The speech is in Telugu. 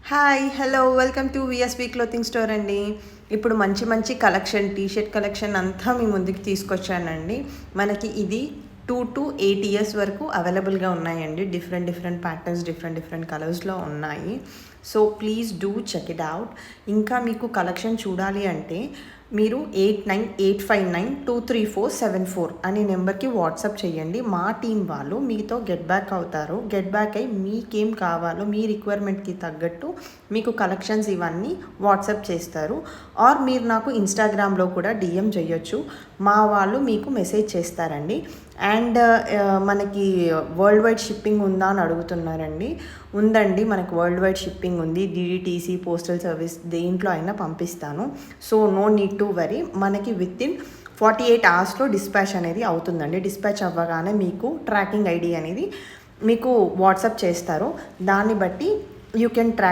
Hi hello welcome to VSB clothing store అండి. ఇప్పుడు మంచి మంచి కలెక్షన్ టీషర్ట్ కలెక్షన్ అంతా మీ ముందుకు తీసుకొచ్చానండి. మనకి ఇది 2 to 8 ఇయర్స్ వరకు అవైలబుల్గా ఉన్నాయండి. డిఫరెంట్ ప్యాటర్న్స్ డిఫరెంట్ కలర్స్లో ఉన్నాయి. So please do check it out. ఇంకా మీకు కలెక్షన్ చూడాలి అంటే మీరు 8985923474 అనే నెంబర్కి వాట్సాప్ చేయండి. మా టీం వాళ్ళు మీతో గెట్ బ్యాక్ అవుతారు. గెట్ బ్యాక్ అయ్యి మీకేం కావాలో మీ రిక్వైర్మెంట్కి తగ్గట్టు మీకు కలెక్షన్స్ ఇవన్నీ వాట్సాప్ చేస్తారు. ఆర్ మీరు నాకు ఇన్స్టాగ్రామ్లో కూడా డిఎం చేయొచ్చు. మా వాళ్ళు మీకు మెసేజ్ చేస్తారండి. అండ్ మనకి వరల్డ్ వైడ్ షిప్పింగ్ ఉందా అని అడుగుతున్నారండి. ఉందండి, మనకు వరల్డ్ వైడ్ షిప్పింగ్ ఉంది. డిడిటీసీ పోస్టల్ సర్వీస్ దేంట్లో అయినా పంపిస్తాను. So no need to worry. మనకి వితిన్ 48 అవర్స్లో డిస్పాచ్ అనేది అవుతుందండి. డిస్పాచ్ అవ్వగానే మీకు ట్రాకింగ్ ఐడి అనేది మీకు వాట్సాప్ చేస్తారు. దాన్ని బట్టి యూ కెన్ ట్రాక్